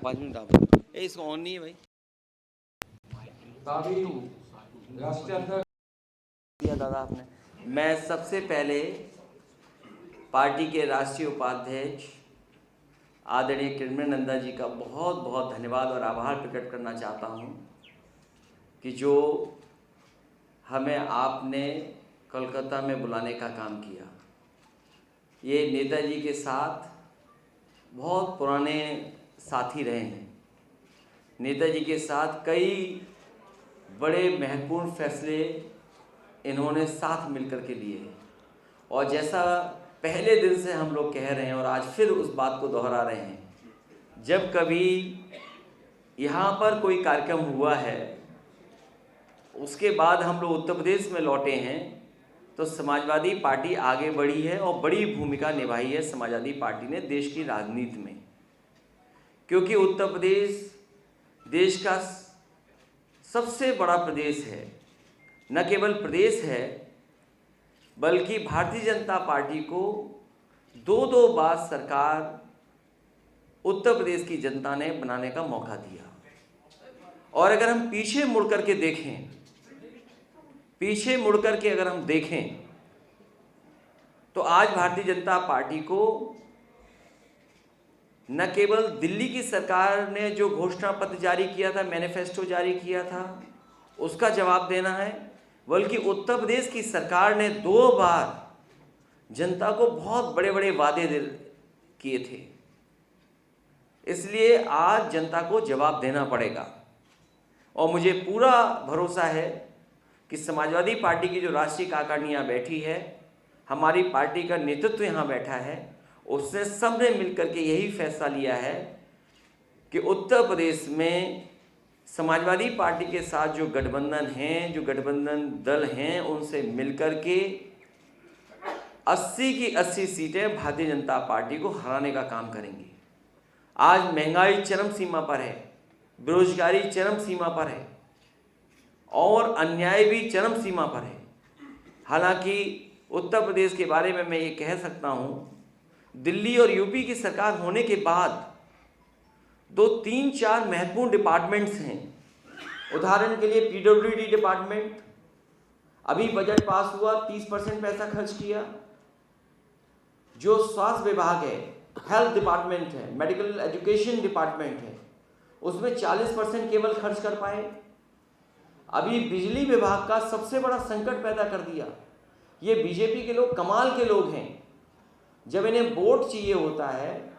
5 minute आप इसको on नहीं है भाई। राष्ट्रीय अध्यक्ष दिया दादा आपने। मैं सबसे पहले पार्टी के राष्ट्रीय उपाध्यक्ष आदरणीय किरण नंदा जी का बहुत बहुत धन्यवाद और आभार प्रकट करना चाहता हूं कि जो हमें आपने कोलकाता में बुलाने का काम किया। ये नेताजी के साथ बहुत पुराने साथी रहे हैं। नेताजी के साथ कई बड़े महत्वपूर्ण फैसले इन्होंने साथ मिलकर के लिए हैं और जैसा पहले दिन से हम लोग कह रहे हैं और आज फिर उस बात को दोहरा रहे हैं, जब कभी यहाँ पर कोई कार्यक्रम हुआ है उसके बाद हम लोग उत्तर प्रदेश में लौटे हैं तो समाजवादी पार्टी आगे बढ़ी है और बड़ी भूमिका निभाई है समाजवादी पार्टी ने देश की राजनीति में, क्योंकि उत्तर प्रदेश देश का सबसे बड़ा प्रदेश है। न केवल प्रदेश है बल्कि भारतीय जनता पार्टी को दो बार सरकार उत्तर प्रदेश की जनता ने बनाने का मौका दिया। और अगर हम पीछे मुड़ करके अगर हम देखें तो आज भारतीय जनता पार्टी को न केवल दिल्ली की सरकार ने जो घोषणा पत्र जारी किया था, मैनिफेस्टो जारी किया था, उसका जवाब देना है, बल्कि उत्तर प्रदेश की सरकार ने 2 बार जनता को बहुत बड़े बड़े वादे किए थे। इसलिए आज जनता को जवाब देना पड़ेगा और मुझे पूरा भरोसा है कि समाजवादी पार्टी की जो राष्ट्रीय कार्यकारिणी यहाँ बैठी है, हमारी पार्टी का नेतृत्व यहाँ बैठा है, उसने सबने मिलकर के यही फैसला लिया है कि उत्तर प्रदेश में समाजवादी पार्टी के साथ जो गठबंधन हैं, जो गठबंधन दल हैं, उनसे मिलकर के 80 की 80 सीटें भारतीय जनता पार्टी को हराने का काम करेंगे। आज महंगाई चरम सीमा पर है, बेरोजगारी चरम सीमा पर है और अन्याय भी चरम सीमा पर है। हालांकि उत्तर प्रदेश के बारे में मैं ये कह सकता हूँ, दिल्ली और यूपी की सरकार होने के बाद 2-3-4 महत्वपूर्ण डिपार्टमेंट्स हैं। उदाहरण के लिए पीडब्ल्यूडी डिपार्टमेंट, अभी बजट पास हुआ, 30% पैसा खर्च किया। जो स्वास्थ्य विभाग है, हेल्थ डिपार्टमेंट है, मेडिकल एजुकेशन डिपार्टमेंट है, उसमें 40% केवल खर्च कर पाए। अभी बिजली विभाग का सबसे बड़ा संकट पैदा कर दिया। ये बीजेपी के लोग कमाल के लोग हैं, जब इन्हें वोट चाहिए होता है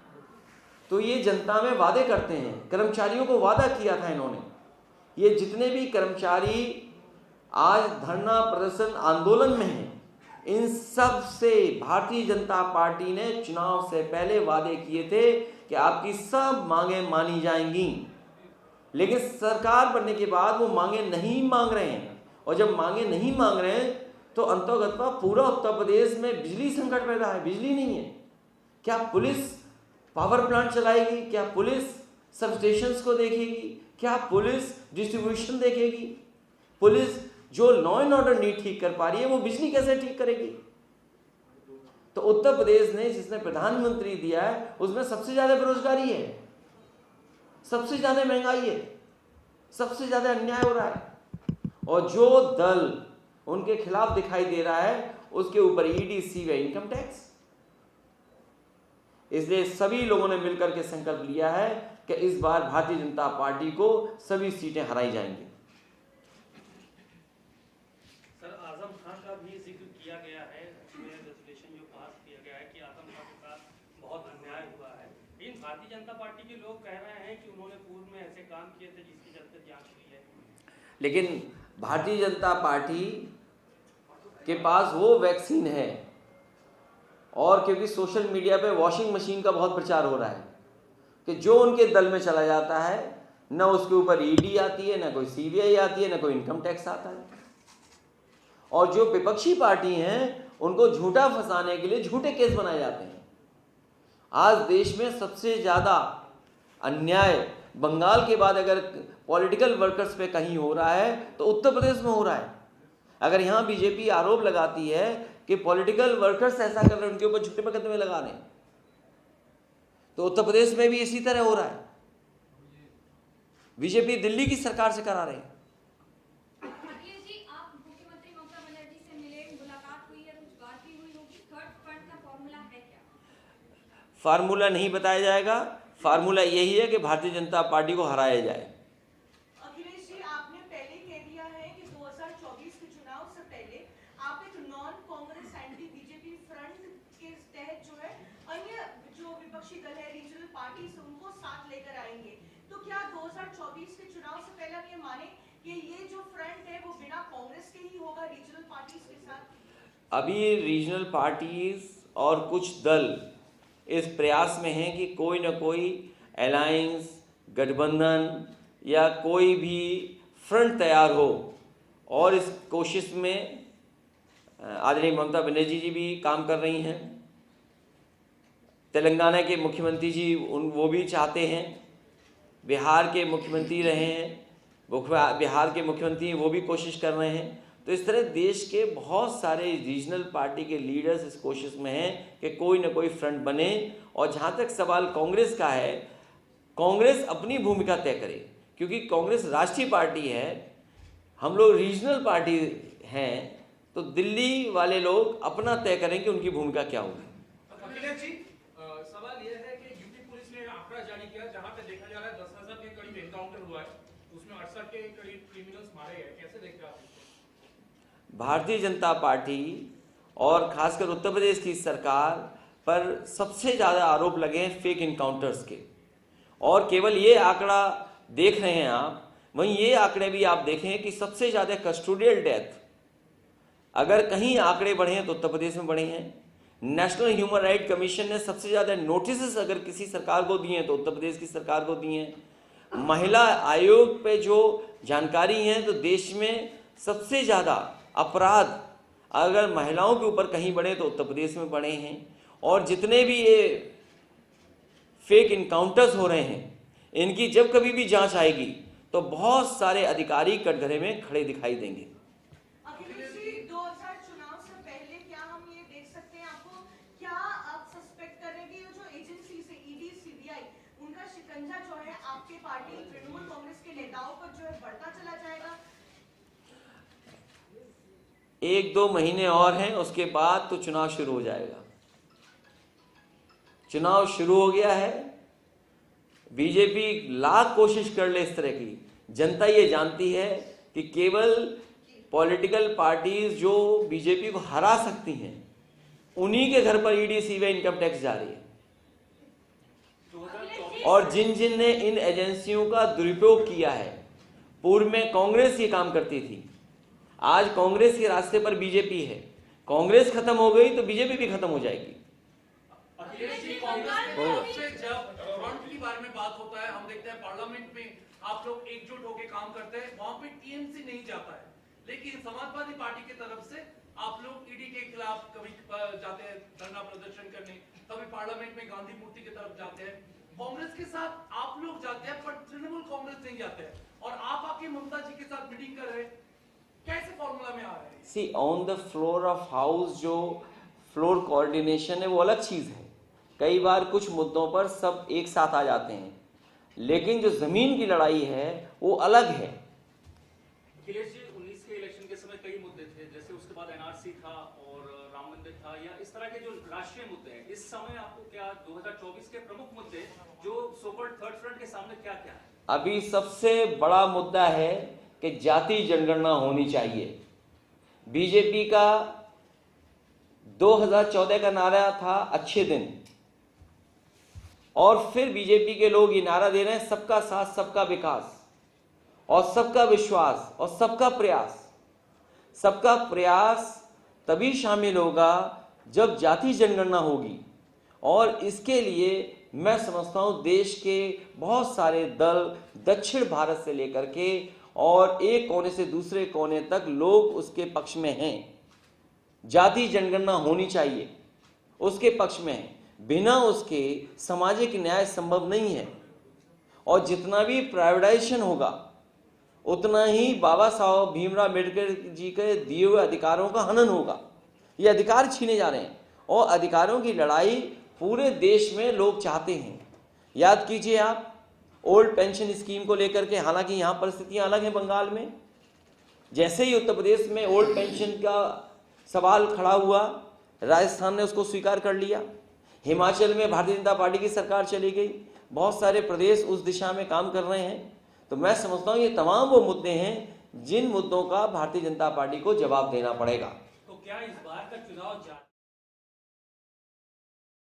तो ये जनता में वादे करते हैं। कर्मचारियों को वादा किया था इन्होंने। ये जितने भी कर्मचारी आज धरना प्रदर्शन आंदोलन में हैं, इन सब से भारतीय जनता पार्टी ने चुनाव से पहले वादे किए थे कि आपकी सब मांगें मानी जाएंगी। लेकिन सरकार बनने के बाद वो मांगे नहीं मांग रहे हैं, और जब मांगे नहीं मांग रहे हैं तो अंतर्गतवा पूरा उत्तर प्रदेश में बिजली संकट पैदा है। बिजली नहीं है। क्या पुलिस पावर प्लांट चलाएगी? क्या पुलिस सब स्टेशंस को देखेगी? क्या पुलिस डिस्ट्रीब्यूशन देखेगी? पुलिस जो लॉ एंड ऑर्डर नहीं ठीक कर पा रही है, वो बिजली कैसे ठीक करेगी? तो उत्तर प्रदेश ने जिसने प्रधानमंत्री दिया है, उसमें सबसे ज्यादा बेरोजगारी है, सबसे ज्यादा महंगाई है, सबसे ज्यादा अन्याय हो रहा है, और जो दल उनके खिलाफ दिखाई दे रहा है उसके ऊपर ईडी, सीबीआई, इनकम टैक्स। इसलिए सभी लोगों ने मिलकर के संकल्प लिया है कि इस बार भारतीय जनता पार्टी को सभी सीटें हराई जाएंगी। सर, आजम खान का भी जिक्र किया गया है, रेजोल्यूशन जो पास किया गया है कि आजम खान के साथ बहुत अन्याय हुआ है। लेकिन भारतीय जनता पार्टी के लोग कह रहे हैं कि उन्होंने पूर्व में ऐसे काम किए थे जिसकी चलते जांच हुई है। लेकिन भारतीय जनता पार्टी के पास वो वैक्सीन है, और क्योंकि सोशल मीडिया पे वॉशिंग मशीन का बहुत प्रचार हो रहा है कि जो उनके दल में चला जाता है, न उसके ऊपर ईडी आती है, न कोई सीबीआई आती है, न कोई इनकम टैक्स आता है, और जो विपक्षी पार्टी हैं उनको झूठा फंसाने के लिए झूठे केस बनाए जाते हैं। आज देश में सबसे ज्यादा अन्याय बंगाल के बाद अगर पॉलिटिकल वर्कर्स पे कहीं हो रहा है तो उत्तर प्रदेश में हो रहा है। अगर यहाँ बीजेपी आरोप लगाती है कि पॉलिटिकल वर्कर्स ऐसा कर रहे हैं, उनके ऊपर झूठे मुकदमे लगा रहे हैं, तो उत्तर प्रदेश में भी इसी तरह हो रहा है। बीजेपी दिल्ली की सरकार से करा रहे हैं। अखिलेश जी, आप मुख्यमंत्री ममता बनर्जी से मिले, मुलाकात हुई है, कुछ बात भी हुई होगी। थर्ड फ्रंट का फॉर्मूला है क्या? फार्मूला नहीं बताया जाएगा। फार्मूला यही है कि भारतीय जनता पार्टी को हराया जाए। अखिलेश जी, आपने पहले कह दिया है कि 2024 के चुनाव से पहले आप एक non Congress anti BJP front के तहत जो है अन्य जो विपक्षी दल है, रीजनल पार्टी से उनको साथ लेकर आएंगे। तो क्या 2024 के चुनाव से पहले हम ये माने कि ये जो फ्रंट है वो बिना कांग्रेस के ही होगा, रीजनल पार्टीज के साथ? अभी रीजनल पार्टीज और कुछ दल इस प्रयास में हैं कि कोई न कोई अलायंस, गठबंधन या कोई भी फ्रंट तैयार हो, और इस कोशिश में आदरणीय ममता बनर्जी जी भी काम कर रही हैं। तेलंगाना के मुख्यमंत्री जी वो भी चाहते हैं। बिहार के मुख्यमंत्री रहे हैं, बिहार के मुख्यमंत्री वो भी कोशिश कर रहे हैं। तो इस तरह देश के बहुत सारे रीजनल पार्टी के लीडर्स इस कोशिश में हैं कि कोई न कोई फ्रंट बने। और जहाँ तक सवाल कांग्रेस का है, कांग्रेस अपनी भूमिका तय करे, क्योंकि कांग्रेस राष्ट्रीय पार्टी है, हम लोग रीजनल पार्टी हैं। तो दिल्ली वाले लोग अपना तय करें कि उनकी भूमिका क्या होगी। अखिलेश जी, सवाल यह है कि यूपी पुलिस ने आंकड़ा जारी किया जहां पे देखा जा रहा है 10,000 के करीब एनकाउंटर हुआ है, उसमें 68 के करीब क्रिमिनल्स मारे गए। कैसे देख रहे हैं आप इसको? भारतीय जनता पार्टी और खासकर उत्तर प्रदेश की सरकार पर सबसे ज़्यादा आरोप लगे हैं फेक इनकाउंटर्स के। और केवल ये आंकड़ा देख रहे हैं आप, वहीं ये आंकड़े भी आप देखें कि सबसे ज़्यादा कस्टोडियल डेथ अगर कहीं आंकड़े बढ़े हैं तो उत्तर प्रदेश में बढ़े हैं। नेशनल ह्यूमन राइट कमीशन ने सबसे ज़्यादा नोटिस अगर किसी सरकार को दिए हैं तो उत्तर प्रदेश की सरकार को दिए हैं। महिला आयोग पे जो जानकारी है तो देश में सबसे ज़्यादा अपराध अगर महिलाओं के ऊपर कहीं बढ़े तो उत्तर प्रदेश में बढ़े हैं। और जितने भी ये फेक इनकाउंटर्स हो रहे हैं, इनकी जब कभी भी जांच आएगी तो बहुत सारे अधिकारी कटघरे में खड़े दिखाई देंगे। अखिलेश जी, 2000 चुनाव से पहले क्या हम ये देख सकते हैं, आपको क्या आप सस्पेक्ट कर रहे हैं कि ये जो एजेंसी से ईडी, सीबीआई, उनका शिकंजा जो है आपके पार्टी तृणमूल कांग्रेस के नेताओं पर जो है बढ़ता चला जाएगा? 1-2 महीने और हैं, उसके बाद तो चुनाव शुरू हो जाएगा। चुनाव शुरू हो गया है। बीजेपी लाख कोशिश कर ले इस तरह की, जनता ये जानती है कि केवल पॉलिटिकल पार्टीज जो बीजेपी को हरा सकती हैं, उन्हीं के घर पर ईडी, सीबीआई, इनकम टैक्स जारी है। और जिन जिन ने इन एजेंसियों का दुरुपयोग किया है, पूर्व में कांग्रेस ये काम करती थी, आज कांग्रेस के रास्ते पर बीजेपी है। कांग्रेस खत्म हो गई तो बीजेपी भी खत्म हो जाएगी। अखिलेश जी, कांग्रेस की तरफ से जब फ्रंट के बारे में बात होता है, हम देखते हैं पार्लियामेंट में आप लोग एकजुट होकर काम करते हैं, वहां पे टीएमसी नहीं जाता है। लेकिन समाजवादी पार्टी की तरफ से आप लोग ईडी के खिलाफ कभी जाते हैं धरना प्रदर्शन करने, कभी पार्लियामेंट में गांधी मूर्ति की तरफ जाते हैं। कांग्रेस के साथ आप लोग जाते हैं पर तृणमूल कांग्रेस नहीं जाते हैं, और आप आके ममता जी के साथ मीटिंग कर रहे हैं। कैसे फॉर्मूला में आ रहे हैं? See on the floor of house जो फ्लोर कोऑर्डिनेशन है वो अलग चीज़ है। कई बार कुछ मुद्दों पर सब एक साथ आ जाते हैं, लेकिन जो जमीन की लड़ाई है वो अलग है। अखिलेश जी, 19 के इलेक्शन के समय कई मुद्दे थे, जैसे उसके बाद एनआरसी था और राम मंदिर था, या इस तरह के जो राष्ट्रीय मुद्दे हैं। इस समय आपको क्या 2024 के प्रमुख मुद्दे जो सोकॉल्ड थर्ड फ्रंट के सामने क्या क्या है? अभी सबसे बड़ा मुद्दा है कि जाति जनगणना होनी चाहिए। बीजेपी का 2014 का नारा था अच्छे दिन, और फिर बीजेपी के लोग ये नारा दे रहे हैं सबका साथ, सबका विकास और सबका विश्वास और सबका प्रयास। सबका प्रयास तभी शामिल होगा जब जाति जनगणना होगी, और इसके लिए मैं समझता हूं देश के बहुत सारे दल दक्षिण भारत से लेकर के और एक कोने से दूसरे कोने तक लोग उसके पक्ष में हैं। जाति जनगणना होनी चाहिए, उसके पक्ष में है। बिना उसके सामाजिक न्याय संभव नहीं है, और जितना भी प्राइवेटाइजेशन होगा उतना ही बाबा साहब भीमराव अम्बेडकर जी के दिए हुए अधिकारों का हनन होगा। ये अधिकार छीने जा रहे हैं, और अधिकारों की लड़ाई पूरे देश में लोग चाहते हैं। याद कीजिए आप, ओल्ड पेंशन स्कीम को लेकर के, हालांकि यहाँ परिस्थितियां अलग हैं बंगाल में। जैसे ही उत्तर प्रदेश में ओल्ड पेंशन का सवाल खड़ा हुआ, राजस्थान ने उसको स्वीकार कर लिया, हिमाचल में भारतीय जनता पार्टी की सरकार चली गई, बहुत सारे प्रदेश उस दिशा में काम कर रहे हैं। तो मैं समझता हूँ ये तमाम वो मुद्दे हैं जिन मुद्दों का भारतीय जनता पार्टी को जवाब देना पड़ेगा। तो क्या इस बार का चुनाव